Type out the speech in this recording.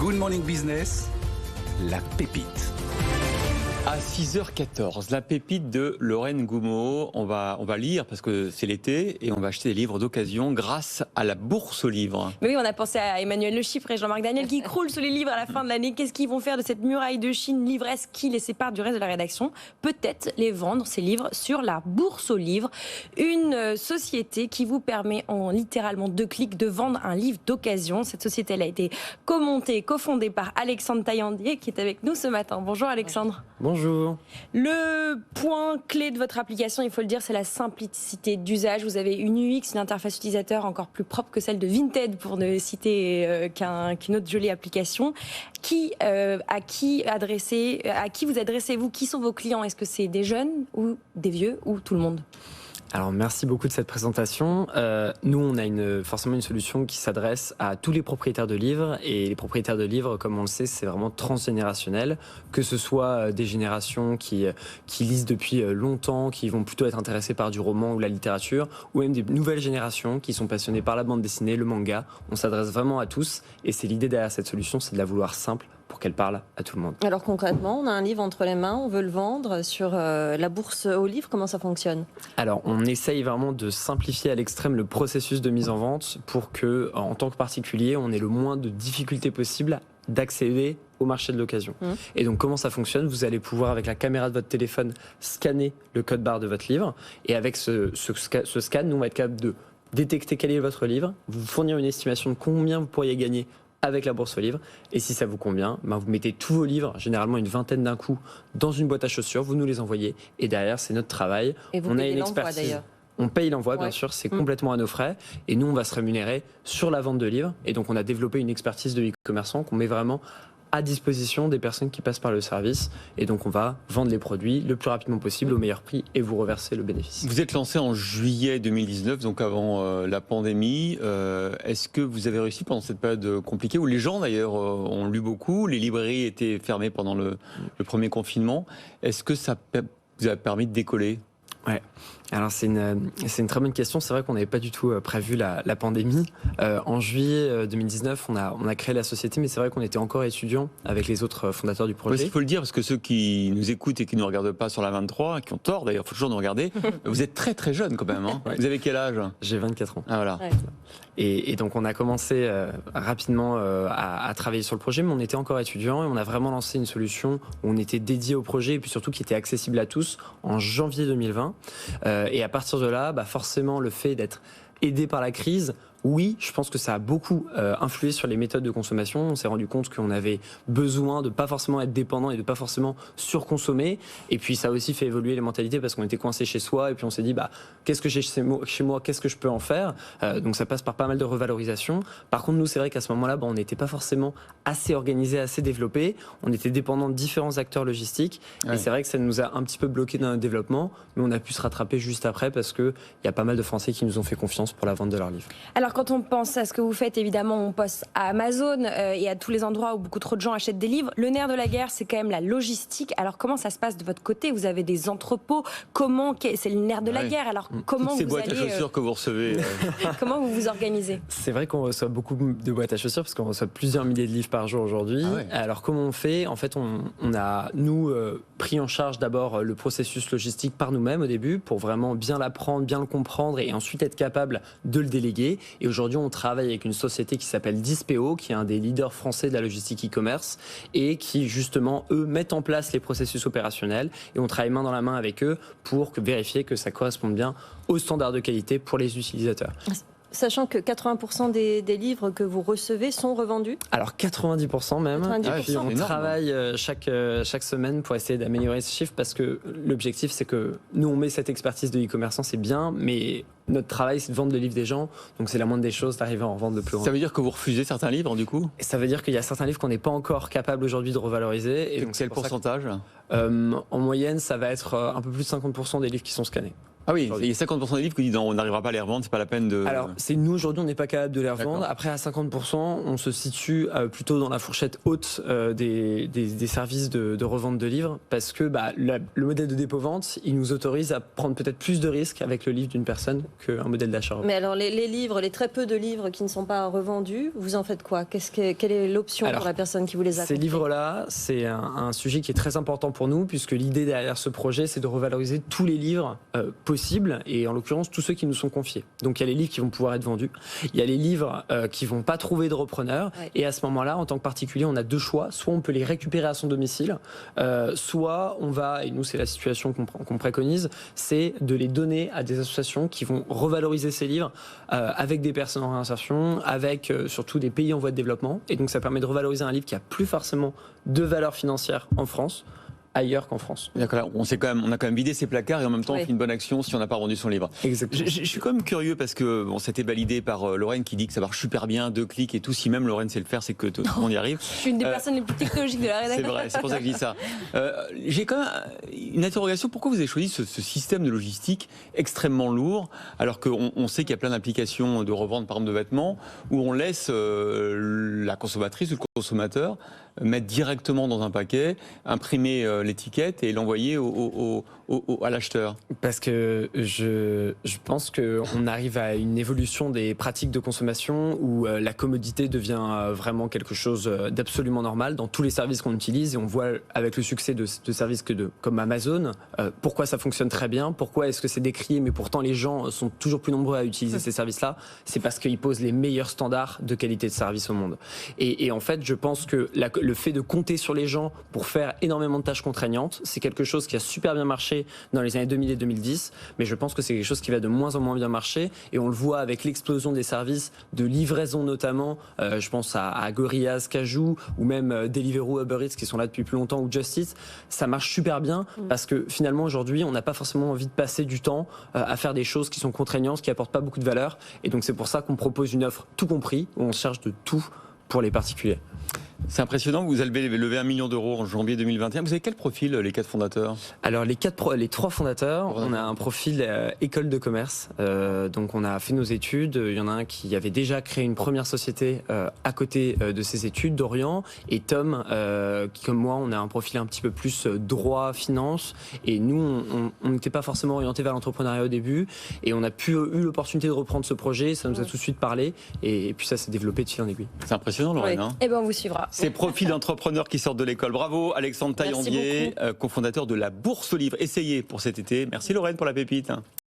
Good Morning Business, la pépite. À 6h14, la pépite de Lorraine Goumeau. On va lire parce que c'est l'été et on va acheter des livres d'occasion grâce à la bourse aux livres. Mais oui, on a pensé à Emmanuel Le Chiffre et Jean-Marc Daniel qui croulent sous les livres à la fin de l'année. Qu'est-ce qu'ils vont faire de cette muraille de Chine livresque qui les sépare du reste de la rédaction? Peut-être les vendre, ces livres, sur la bourse aux livres. Une société qui vous permet en littéralement 2 clics de vendre un livre d'occasion. Cette société, elle a été cofondée par Alexandre Taillandier qui est avec nous ce matin. Bonjour Alexandre. Bonjour. Le point clé de votre application, il faut le dire, c'est la simplicité d'usage. Vous avez une UX, une interface utilisateur encore plus propre que celle de Vinted, pour ne citer qu'une autre jolie application. À qui vous adressez-vous? Qui sont vos clients? Est-ce que c'est des jeunes ou des vieux ou tout le monde? Alors merci beaucoup de cette présentation. Nous on a forcément une solution qui s'adresse à tous les propriétaires de livres, et les propriétaires de livres, comme on le sait, c'est vraiment transgénérationnel, que ce soit des générations qui lisent depuis longtemps, qui vont plutôt être intéressées par du roman ou la littérature, ou même des nouvelles générations qui sont passionnées par la bande dessinée, le manga. On s'adresse vraiment à tous, et c'est l'idée derrière cette solution, c'est de la vouloir simple pour qu'elle parle à tout le monde. Alors concrètement, on a un livre entre les mains, on veut le vendre sur la bourse aux livres, comment ça fonctionne? Alors on essaye vraiment de simplifier à l'extrême le processus de mise en vente pour que, en tant que particulier, on ait le moins de difficultés possible d'accéder au marché de l'occasion. Et donc comment ça fonctionne? Vous allez pouvoir, avec la caméra de votre téléphone, scanner le code barre de votre livre, et avec ce scan, nous on va être capable de détecter quel est votre livre, vous fournir une estimation de combien vous pourriez gagner avec la bourse aux livres, et si ça vous convient, vous mettez tous vos livres, généralement une vingtaine d'un coup, dans une boîte à chaussures, vous nous les envoyez, et derrière c'est notre travail. Et vous payez l'envoi d'ailleurs? On paye l'envoi, bien sûr, c'est complètement à nos frais, et nous on va se rémunérer sur la vente de livres, et donc on a développé une expertise de e-commerçant qu'on met vraiment à disposition des personnes qui passent par le service, et donc on va vendre les produits le plus rapidement possible au meilleur prix et vous reverser le bénéfice. Vous êtes lancé en juillet 2019, donc avant la pandémie. Est-ce que vous avez réussi pendant cette période compliquée, où les gens d'ailleurs ont lu beaucoup, les librairies étaient fermées pendant le premier confinement? Est-ce que ça vous a permis de décoller? Ouais. Alors c'est une très bonne question. C'est vrai qu'on n'avait pas du tout prévu la pandémie. En juillet 2019, on a créé la société, mais c'est vrai qu'on était encore étudiants avec les autres fondateurs du projet. Il faut le dire, parce que ceux qui nous écoutent et qui ne nous regardent pas sur la 23, qui ont tort d'ailleurs, il faut toujours nous regarder, vous êtes très très jeune quand même. Hein. Ouais. Vous avez quel âge? J'ai 24 ans. Ah, voilà. Ouais. Et donc on a commencé rapidement à travailler sur le projet, mais on était encore étudiants, et on a vraiment lancé une solution où on était dédié au projet, et puis surtout qui était accessible à tous en janvier 2020. Et à partir de là, forcément, le fait d'être aidé par la crise, oui, je pense que ça a beaucoup influé sur les méthodes de consommation. On s'est rendu compte qu'on avait besoin de pas forcément être dépendant et de pas forcément surconsommer. Et puis ça a aussi fait évoluer les mentalités, parce qu'on était coincé chez soi, et puis on s'est dit qu'est-ce que j'ai chez moi, qu'est-ce que je peux en faire? Donc ça passe par pas mal de revalorisation. Par contre, nous, c'est vrai qu'à ce moment-là, on n'était pas forcément assez organisé, assez développé. On était dépendant de différents acteurs logistiques. Ouais. Et c'est vrai que ça nous a un petit peu bloqué dans notre développement, mais on a pu se rattraper juste après, parce qu'il y a pas mal de Français qui nous ont fait confiance pour la vente de leurs livres. Alors quand on pense à ce que vous faites, évidemment, on poste à Amazon et à tous les endroits où beaucoup trop de gens achètent des livres. Le nerf de la guerre, c'est quand même la logistique. Alors comment ça se passe de votre côté? Vous avez des entrepôts. C'est le nerf de la guerre. Alors comment toutes ces vous boîtes à chaussures que vous recevez. Comment vous vous organisez? C'est vrai qu'on reçoit beaucoup de boîtes à chaussures, parce qu'on reçoit plusieurs milliers de livres par jour aujourd'hui. Ah ouais. Alors comment on fait? En fait, on a pris en charge d'abord le processus logistique par nous-mêmes au début, pour vraiment bien l'apprendre, bien le comprendre, et ensuite être capable de le déléguer. Et aujourd'hui, on travaille avec une société qui s'appelle Dispeo, qui est un des leaders français de la logistique e-commerce, et qui justement, eux, mettent en place les processus opérationnels, et on travaille main dans la main avec eux pour vérifier que ça corresponde bien aux standards de qualité pour les utilisateurs. Sachant que 80% des livres que vous recevez sont revendus? Alors 90% même. 90%. Et puis on travaille chaque semaine pour essayer d'améliorer ce chiffre, parce que l'objectif, c'est que nous, on met cette expertise de e-commerçant, c'est bien, mais notre travail, c'est de vendre le livre des gens, donc c'est la moindre des choses d'arriver à en vendre le plus grand. Ça veut dire que vous refusez certains livres, du coup? Et ça veut dire qu'il y a certains livres qu'on n'est pas encore capable aujourd'hui de revaloriser. Et donc quel pourcentage? En moyenne, ça va être un peu plus de 50% des livres qui sont scannés. Ah oui, aujourd'hui. il y a 50% des livres qui disent on n'arrivera pas à les revendre, c'est pas la peine de... Alors, c'est nous aujourd'hui, on n'est pas capable de les revendre. D'accord. Après, à 50%, on se situe plutôt dans la fourchette haute des services de revente de livres, parce que le modèle de dépôt-vente, il nous autorise à prendre peut-être plus de risques avec le livre d'une personne qu'un modèle d'achat. Mais alors, les livres, les très peu de livres qui ne sont pas revendus, vous en faites quoi? Quelle est l'option Alors, pour la personne qui vous les a Ces confiés? livres-là, c'est un sujet qui est très important pour nous, puisque l'idée derrière ce projet, c'est de revaloriser tous les livres possibles, et en l'occurrence tous ceux qui nous sont confiés. Donc il y a les livres qui vont pouvoir être vendus, il y a les livres qui vont pas trouver de repreneur, Ouais. et à ce moment-là, en tant que particulier, on a deux choix. Soit on peut les récupérer à son domicile, soit on va, et nous c'est la situation qu'on préconise, c'est de les donner à des associations qui vont revaloriser ces livres avec des personnes en réinsertion, avec surtout des pays en voie de développement, et donc ça permet de revaloriser un livre qui a plus forcément de valeur financière en France, ailleurs qu'en France. D'accord, on a quand même vidé ses placards et en même temps on Oui. fait une bonne action si on n'a pas vendu son livre. Exactement. Je suis quand même curieux parce que bon, ça a été validé par Lorraine qui dit que ça marche super bien, 2 clics et tout. Si même Lorraine sait le faire, c'est que tout le monde y arrive. Je suis une des personnes les plus technologiques de la C'est rédaction. vrai, c'est pour ça que je dis ça. J'ai quand même une interrogation. Pourquoi vous avez choisi ce système de logistique extrêmement lourd alors qu'on sait qu'il y a plein d'applications de revente par exemple de vêtements où on laisse la consommatrice ou le consommateur mettre directement dans un paquet, imprimer l'étiquette et l'envoyer à l'acheteur? Parce que je pense qu'on arrive à une évolution des pratiques de consommation où la commodité devient vraiment quelque chose d'absolument normal dans tous les services qu'on utilise, et on voit avec le succès de services comme Amazon pourquoi ça fonctionne très bien, pourquoi est-ce que c'est décrié mais pourtant les gens sont toujours plus nombreux à utiliser ces services-là. C'est parce qu'ils posent les meilleurs standards de qualité de service au monde. Et en fait, je pense que le fait de compter sur les gens pour faire énormément de tâches contraignantes, c'est quelque chose qui a super bien marché dans les années 2000 et 2010, mais je pense que c'est quelque chose qui va de moins en moins bien marcher, et on le voit avec l'explosion des services de livraison notamment, je pense à Gorillaz, Cajoo, ou même Deliveroo, Uber Eats qui sont là depuis plus longtemps, ou Just Eat. Ça marche super bien parce que finalement aujourd'hui on n'a pas forcément envie de passer du temps à faire des choses qui sont contraignantes, qui apportent pas beaucoup de valeur, et donc c'est pour ça qu'on propose une offre tout compris, où on se charge de tout pour les particuliers. C'est impressionnant, vous avez levé 1 million d'euros en janvier 2021. Vous avez quel profil, les 4 fondateurs? Alors les 3 fondateurs, on a un profil école de commerce. Donc on a fait nos études. Il y en a un qui avait déjà créé une première société à côté de ses études, Dorian, et Tom, qui comme moi, on a un profil un petit peu plus droit, finance. Et nous, on n'était pas forcément orienté vers l'entrepreneuriat au début, et on a eu l'opportunité de reprendre ce projet. Ça nous a tout de suite parlé, et puis ça s'est développé de fil en aiguille. C'est impressionnant, Lorraine. Oui. Hein, Eh ben, on vous suivra. ces profils d'entrepreneurs qui sortent de l'école. Bravo, Alexandre Merci Taillandier, cofondateur de la Bourse aux livres. Essayez pour cet été. Merci Lorraine pour la pépite.